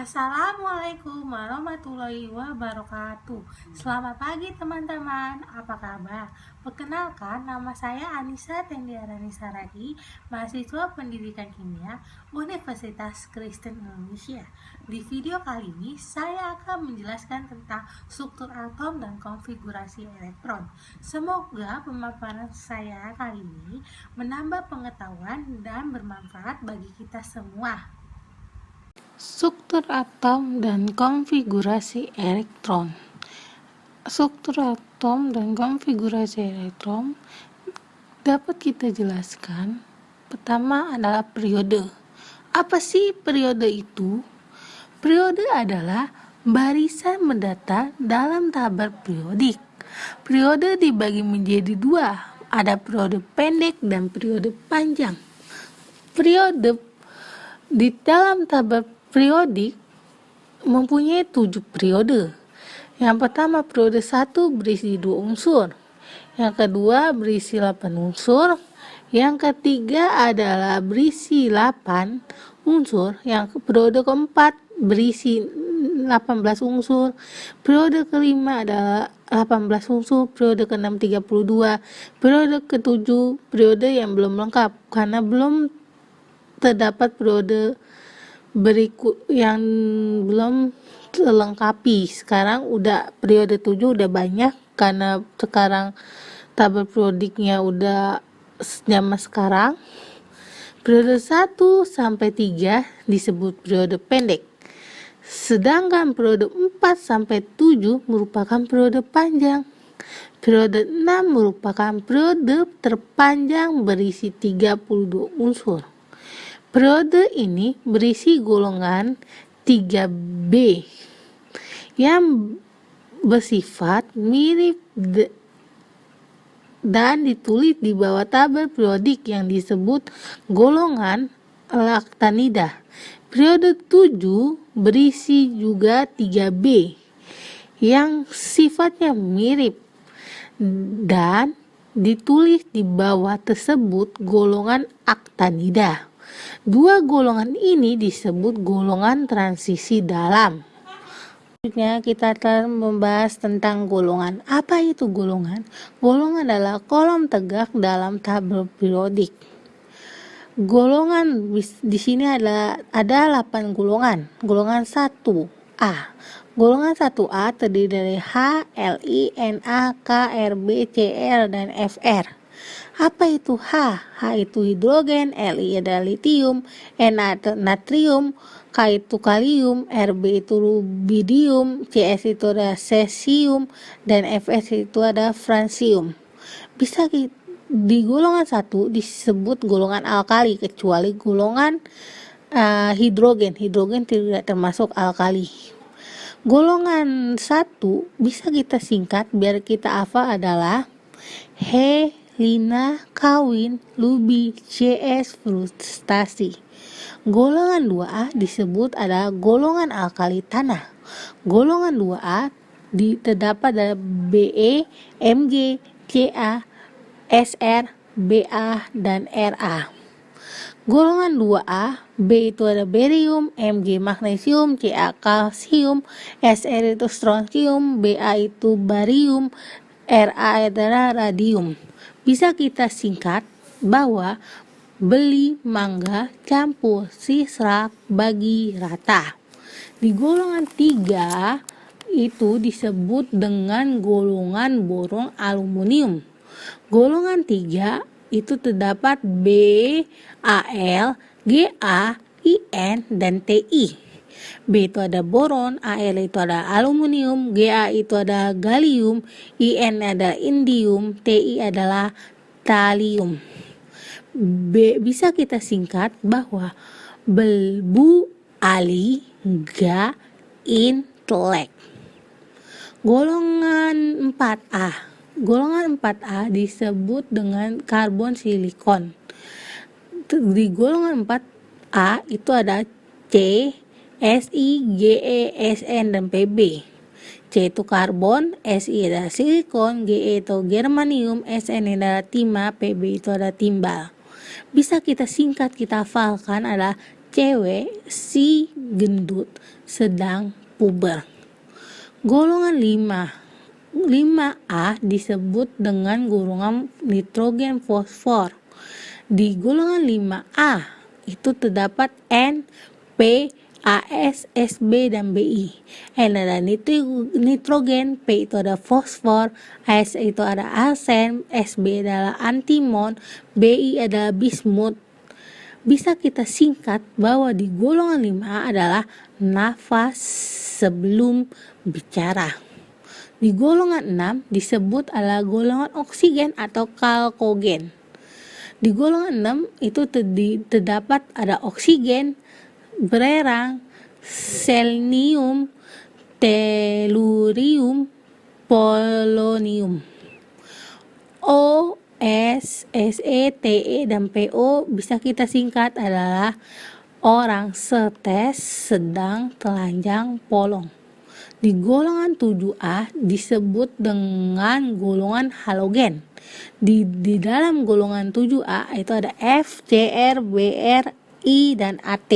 Assalamualaikum warahmatullahi wabarakatuh. Selamat pagi teman-teman, apa kabar? Perkenalkan, nama saya Anissa Tendiarani Saragi, mahasiswa Pendidikan Kimia Universitas Kristen Indonesia. Di video kali ini, saya akan menjelaskan tentang struktur atom dan konfigurasi elektron. Semoga pemaparan saya kali ini menambah pengetahuan dan bermanfaat bagi kita semua. Struktur atom dan konfigurasi elektron. Struktur atom dan konfigurasi elektron dapat kita jelaskan. Pertama adalah periode. Apa sih periode itu? Periode adalah barisan mendata dalam tabel periodik. Periode dibagi menjadi dua, ada periode pendek dan periode panjang. Periode di dalam tabel periodik mempunyai 7 periode. Yang pertama, periode 1 berisi 2 unsur. Yang kedua berisi 8 unsur. Yang ketiga adalah berisi 8 unsur. Yang periode keempat berisi 18 unsur. Periode kelima adalah 18 unsur. Periode keenam 32. Periode ketujuh periode yang belum lengkap karena belum terdapat periode berikut yang belum terlengkapi. Sekarang udah periode 7 udah banyak karena sekarang tabel periodiknya udah zaman sekarang. Periode 1 sampai 3 disebut periode pendek. Sedangkan periode 4 sampai 7 merupakan periode panjang. Periode 6 merupakan periode terpanjang berisi 32 unsur. Periode ini berisi golongan 3B yang bersifat mirip dan ditulis di bawah tabel periodik yang disebut golongan laktanida. Periode 7 berisi juga 3B yang sifatnya mirip dan ditulis di bawah tersebut golongan aktinida. Dua golongan ini disebut golongan transisi dalam. Selanjutnya kita akan membahas tentang golongan. Apa itu golongan? Golongan adalah kolom tegak dalam tabel periodik. Golongan di sini ada 8 golongan. Golongan 1A. Golongan 1A terdiri dari H, Li, Na, K, Rb, Cl, dan Fr. Apa itu H? H itu hidrogen, Li adalah litium, Na itu natrium, K itu kalium, Rb itu rubidium, Cs itu adalah cesium, dan Fs itu adalah francium. Bisa di golongan 1 disebut golongan alkali kecuali golongan hidrogen. Hidrogen tidak termasuk alkali. Golongan 1 bisa kita singkat biar kita hafal adalah He, Lina, Kawin, Lubi, CS, frustasi. Golongan 2A disebut adalah golongan alkali tanah. Golongan 2A terdapat dari Be, Mg, Ca, Sr, Ba, dan Ra. Golongan 2A, B itu ada barium, Mg magnesium, Ca kalsium, Sr itu strontium, Ba itu barium, Ra adalah radium. Bisa kita singkat bahwa beli, mangga, campur, sisrak, bagi, rata. Di golongan 3 itu disebut dengan golongan boron aluminium. Golongan 3 itu terdapat B, Al, Ga, In, dan Ti. B itu ada boron, Al itu ada aluminium, Ga itu ada gallium, In ada indium, Ti adalah thallium. B bisa kita singkat bahwa belbu, ali, ga, intelek. Golongan 4A. Golongan 4A disebut dengan karbon silikon. Di golongan 4A itu ada C, Si, Ge, Sn, dan Pb. C itu karbon, Si adalah silikon, Ge itu germanium, Sn adalah timah, Pb itu adalah timbal. Bisa kita singkat, kita hafalkan adalah cewek si gendut sedang puber. Golongan 5A disebut dengan golongan nitrogen fosfor. Di golongan 5A itu terdapat N, P, AS, SB, dan BI. N adalah nitrogen, P itu ada fosfor, AS itu ada arsen, SB adalah antimon, BI adalah bismut. Bisa kita singkat bahwa di golongan 5A adalah nafas sebelum bicara. Di golongan 6 disebut adalah golongan oksigen atau kalkogen. Di golongan 6 itu terdapat ada oksigen, bererang, selenium, tellurium, polonium. O, S, Se, Te, dan Po bisa kita singkat adalah orang, setes, sedang, telanjang, polong. Di golongan 7A disebut dengan golongan halogen. Di dalam golongan 7A itu ada F, Cr, Br, I, dan At.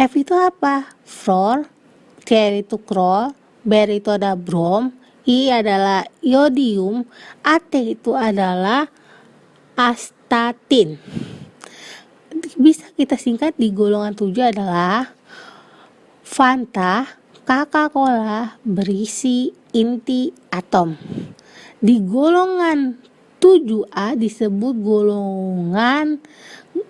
F itu apa? Fluor, Cr itu klor, Br itu ada brom, I adalah iodium, At itu adalah astatin. Bisa kita singkat di golongan 7 adalah Fanta, Coca-Cola, berisi inti atom. Di golongan 7A disebut golongan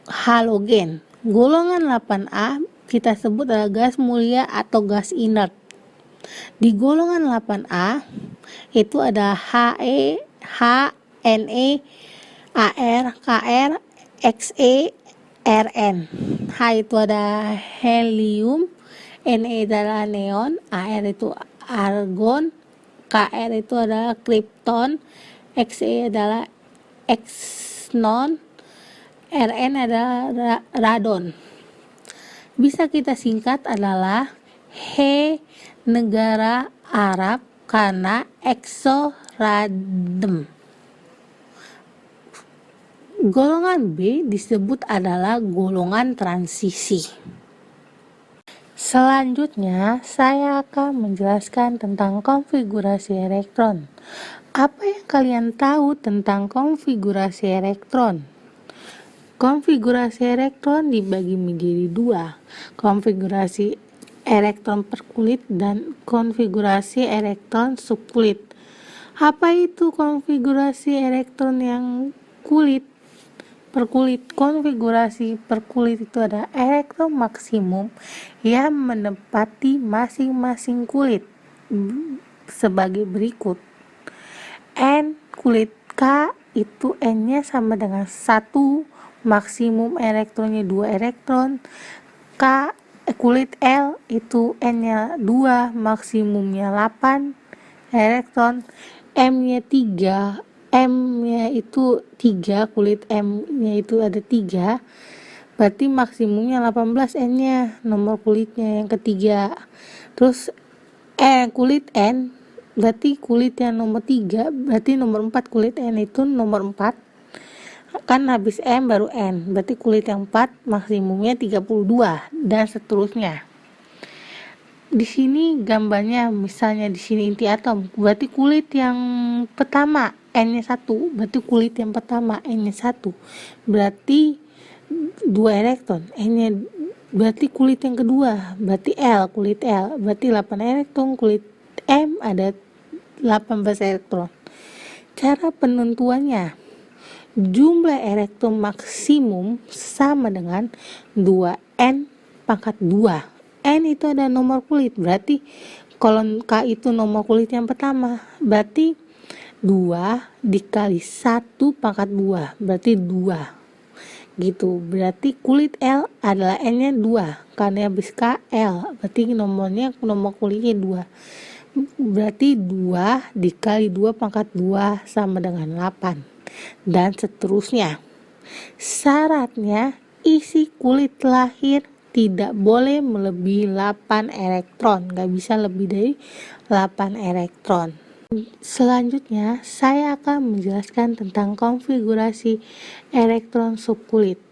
halogen. Golongan 8A kita sebut adalah gas mulia atau gas inert. Di golongan 8A itu ada He, H, Ne, Ar, Kr, Xe, Rn. H itu ada helium, Ne adalah neon, Ar itu argon, Kr itu adalah krypton, Xe adalah xenon, Rn adalah radon. Bisa kita singkat adalah He, negara Arab karena exoradem. Golongan B disebut adalah golongan transisi. Selanjutnya, saya akan menjelaskan tentang konfigurasi elektron. Apa yang kalian tahu tentang konfigurasi elektron? Konfigurasi elektron dibagi menjadi dua, konfigurasi elektron perkulit dan konfigurasi elektron subkulit. Apa itu konfigurasi elektron yang perkulit? Konfigurasi perkulit itu ada elektron maksimum yang menempati masing-masing kulit sebagai berikut. N kulit K itu N-nya sama dengan 1, maksimum elektronnya 2 elektron. Kulit L itu N-nya 2, maksimumnya 8 elektron. M-nya 3, M-nya itu 3, kulit M-nya itu ada 3, berarti maksimumnya 18 N-nya, nomor kulitnya yang ketiga. Terus kulit N, berarti kulit yang nomor 3, berarti nomor 4, kulit N itu nomor 4, kan habis M baru N, berarti kulit yang 4 maksimumnya 32, dan seterusnya. Di sini gambarnya, misalnya di sini inti atom, berarti kulit yang pertama N-nya 1, berarti kulit yang pertama N-nya 1, berarti 2 elektron. N-nya berarti kulit yang kedua, berarti L, kulit L, berarti 8 elektron. Kulit M ada 18 elektron. Cara penentuannya, jumlah elektron maksimum sama dengan 2N pangkat 2. N itu ada nomor kulit, berarti kalau K itu nomor kulit yang pertama, berarti 2 dikali 1 pangkat 2, berarti 2 gitu. Berarti kulit L adalah N nya 2, karena habis K L, berarti nomor kulitnya 2, berarti 2 dikali 2 pangkat 2 sama dengan 8, dan seterusnya. Syaratnya, isi kulit lahir tidak boleh melebihi 8 elektron, gak bisa lebih dari 8 elektron. Selanjutnya, saya akan menjelaskan tentang konfigurasi elektron subkulit.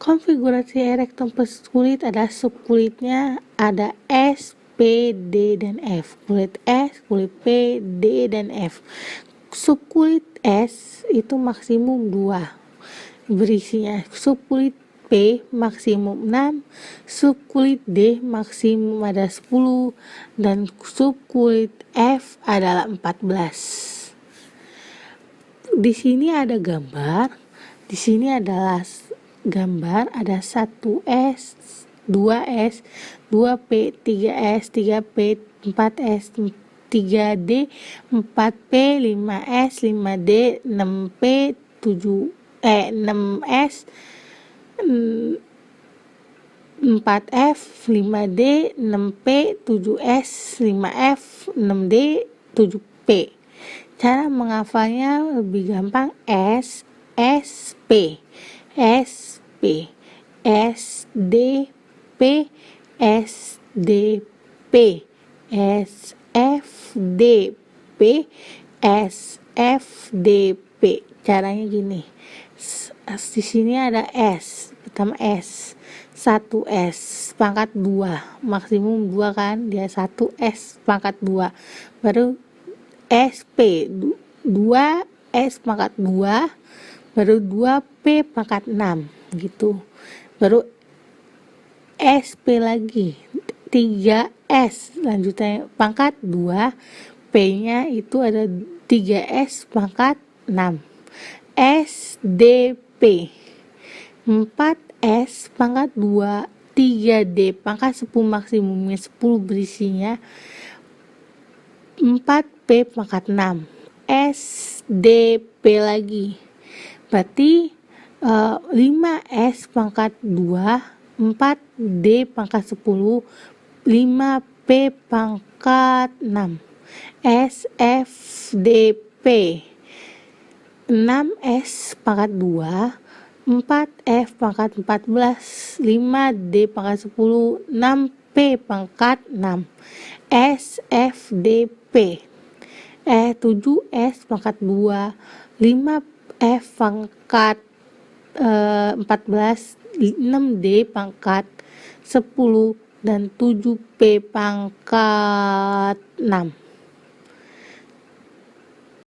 Konfigurasi elektron per kulit adalah subkulitnya ada S, P, D, dan F. Kulit S, kulit P, D, dan F. Subkulit S itu maksimum 2 berisinya. Subkulit P maksimum 6, subkulit D maksimum ada 10, dan subkulit F adalah 14. Di sini ada gambar. Di sini adalah gambar ada 1S, 2S, 2P, 3S, 3P, 4S, 3D, 4P, 5S, 5D, 6P, 6S, 4F, 5D, 6P, 7S, 5F, 6D, 7P. Cara menghafalnya lebih gampang. S, SP, SP, SDP, SDP, SFDP, SFDP. Caranya gini. Di sini ada S. Pertama S. 1S pangkat 2. Maksimum 2 kan? Dia 1S pangkat 2. Baru SP 2S pangkat 2, baru 2P pangkat 6 gitu. Baru SP lagi 3S lanjutannya pangkat 2, P-nya itu ada 3S pangkat 6. SDP 4S pangkat 2, 3D pangkat 10 maksimumnya 10 berisinya, 4P pangkat 6, SDP lagi berarti 5S pangkat 2, 4D pangkat 10, 5P pangkat 6, SFDP 6S pangkat 2, 4F pangkat 14, 5D pangkat 10, 6P pangkat 6, SFDP 7S pangkat 2, 5F pangkat 14, 6D pangkat 10, dan 7P pangkat 6.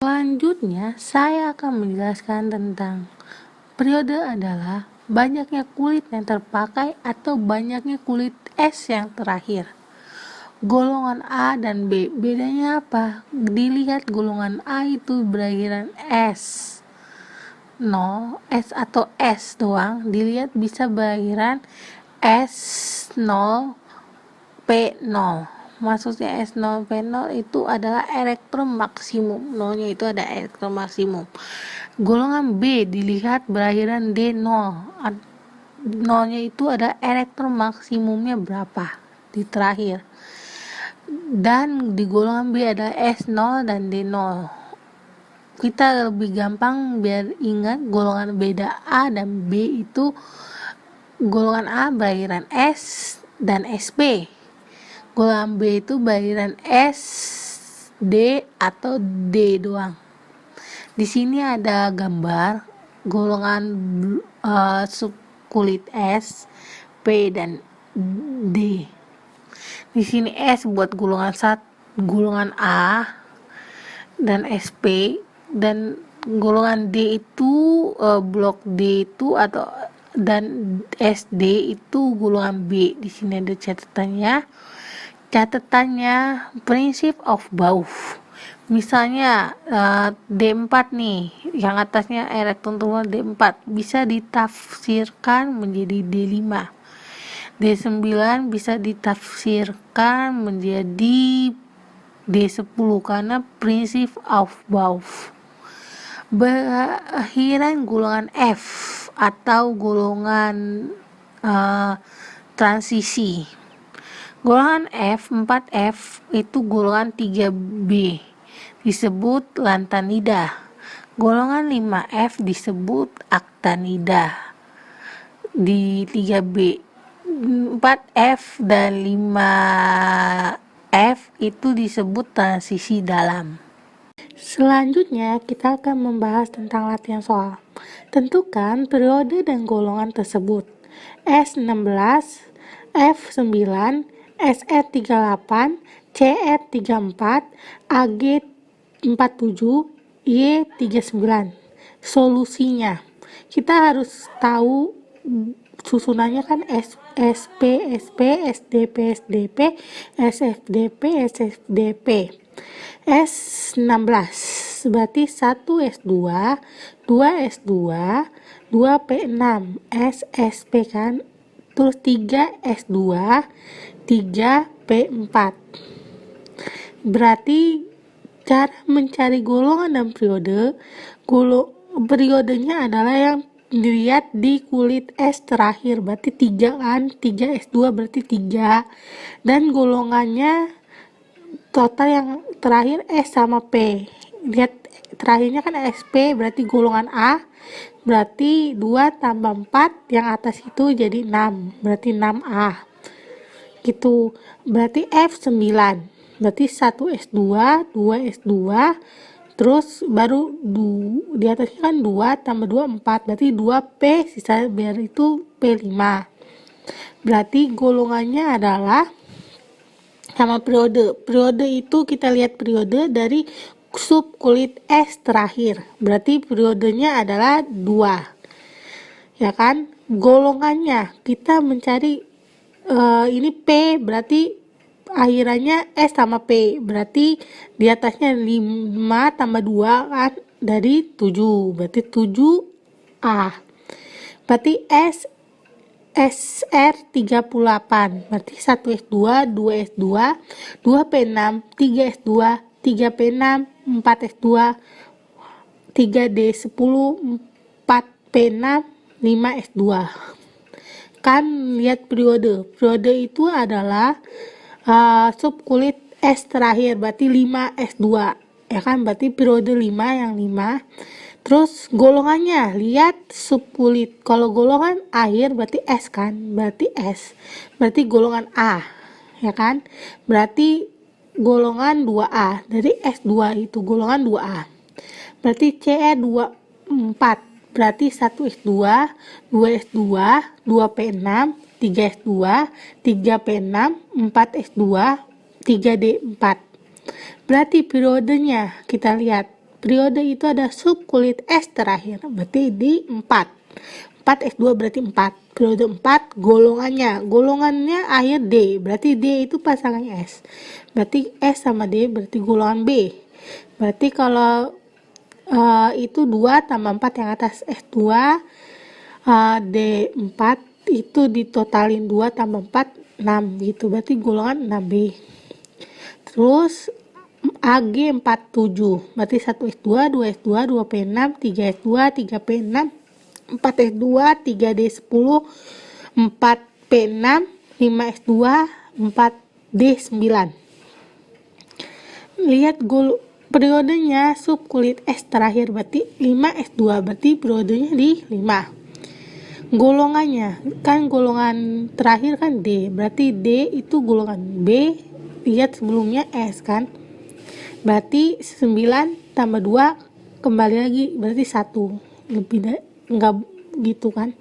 Selanjutnya saya akan menjelaskan tentang periode adalah banyaknya kulit yang terpakai atau banyaknya kulit es yang terakhir. Golongan A dan B, bedanya apa? Dilihat golongan A itu berakhiran S 0, S atau S doang. Dilihat bisa berakhiran S0, P0. Maksudnya S0, P0 itu adalah elektron maksimum. 0-nya itu ada elektron maksimum. Golongan B dilihat berakhiran D0. 0-nya itu ada elektron maksimumnya berapa di terakhir. Dan di golongan B ada S0 dan D0. Kita lebih gampang biar ingat golongan beda A dan B itu, golongan A berakhiran S dan SP. Golongan B itu berakhiran S, D atau D doang. Di sini ada gambar golongan subkulit S, P dan D. Di sini S buat golongan A dan SP, dan golongan D itu blok D itu atau dan SD itu golongan B. Di sini ada catatannya prinsip of Bauv. Misalnya D4 nih, yang atasnya elektron terbuang D4 bisa ditafsirkan menjadi D5. D9 bisa ditafsirkan menjadi D10 karena prinsip of Bauv. Berakhiran golongan F atau golongan transisi. Golongan F, 4F itu golongan 3B disebut lantanida. Golongan 5F disebut aktinida di 3B. 4F dan 5F itu disebut transisi dalam. Selanjutnya kita akan membahas tentang latihan soal. Tentukan periode dan golongan tersebut. S16, F9, SE38, CE34, AG47, Y39. Solusinya, kita harus tahu susunannya kan SP, SDP, SFDP, S16 berarti 1 S2, 2 S2, 2 P6, SSP kan, terus 3 S2, 3 P4. Berarti cara mencari golongan dan periodenya adalah yang dilihat di kulit S terakhir, berarti 3 kan, 3 S2 berarti 3, dan golongannya total yang terakhir S sama P. Lihat terakhirnya kan SP, berarti golongan A, berarti 2 tambah 4 yang atas itu jadi 6, berarti 6A gitu. Berarti F9 berarti 1 S2, 2 S2, terus baru di atasnya kan 2 tambah 2 4, berarti 2P, sisa biar itu P5. Berarti golongannya adalah sama periode itu kita lihat periode dari sub kulit S terakhir, berarti periodenya adalah 2, ya kan. Golongannya kita mencari ini P, berarti akhirannya S sama P, berarti di atasnya 5 tambah 2 kan, dari 7, berarti 7A. Berarti SR38 berarti 1 S2, 2 S2, 2 P6, 3 S2, 3 P6, 4 S2, 3 D10, 4 P6, 5 S2. Kan lihat periode itu adalah sub kulit S terakhir, berarti 5 S2, ya kan, berarti periode 5 yang 5. Terus golongannya, lihat sub kulit, kalau golongan akhir berarti S kan, berarti S, berarti golongan A, ya kan, berarti golongan 2A, dari S2 itu golongan 2A. Berarti CE24 berarti 1 S2, 2 S2, 2 P6, 3 S2, 3 P6, 4 S2, 3 D4. Berarti periodenya kita lihat, periode itu ada sub kulit S terakhir, berarti di 4 S2 berarti 4, periode 4, golongannya akhir D, berarti D itu pasangannya S, berarti S sama D berarti golongan B. Berarti kalau itu 2 tambah 4 yang atas S2, D4 itu ditotalin 2 tambah 4, 6 gitu, berarti golongan 6B. Terus AG47 berarti 1 S2, 2 S2, 2 P6, 3 S2, 3 P6, 4 S2, 3 D10, 4 P6, 5 S2, 4 D9. Lihat periodenya sub kulit S terakhir, berarti 5 S2, berarti periodenya di 5. Golongannya kan golongan terakhir kan D, berarti D itu golongan B, lihat sebelumnya S kan, berarti 9 tambah 2 kembali lagi berarti 1, lebih enggak gitu kan,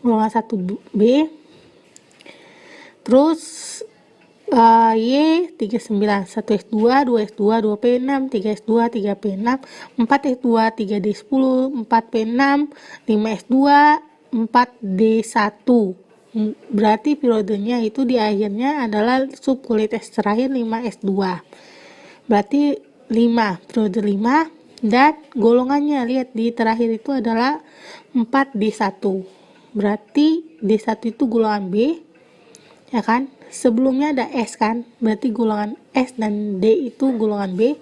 golongan 1B. Terus Y39 1 S2, 2 S2, 2 P6, 3 S2, 3 P6, 4 S2, 3 D10, 4 P6, 5 S2, 4 D1. Berarti periodenya itu di akhirnya adalah sub kulit S terakhir 5 S2, berarti 5, periode 5. Dan golongannya lihat di terakhir itu adalah 4 D1, berarti D1 itu golongan B, ya kan, sebelumnya ada S kan, berarti golongan S dan D itu golongan B,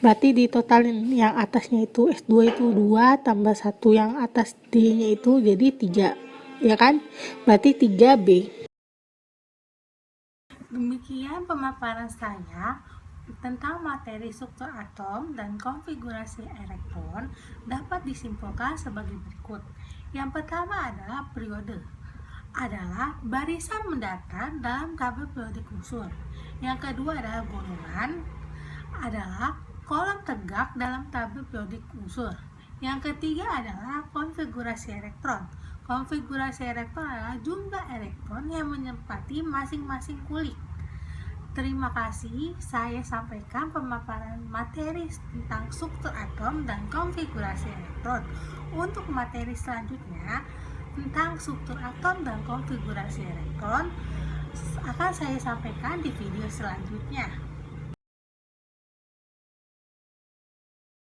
berarti ditotalin yang atasnya itu S2 itu 2 tambah 1 yang atas D nya itu jadi 3, ya kan, berarti 3B. Demikian pemaparan saya tentang materi struktur atom dan konfigurasi elektron dapat disimpulkan sebagai berikut. Yang pertama adalah periode adalah barisan mendatar dalam tabel periodik unsur. Yang kedua adalah golongan adalah kolom tegak dalam tabel periodik unsur. Yang ketiga adalah konfigurasi elektron. Konfigurasi elektron adalah jumlah elektron yang menempati masing-masing kulik. Terima kasih, saya sampaikan pemaparan materi tentang struktur atom dan konfigurasi elektron. Untuk materi selanjutnya tentang struktur atom dan konfigurasi elektron akan saya sampaikan di video selanjutnya.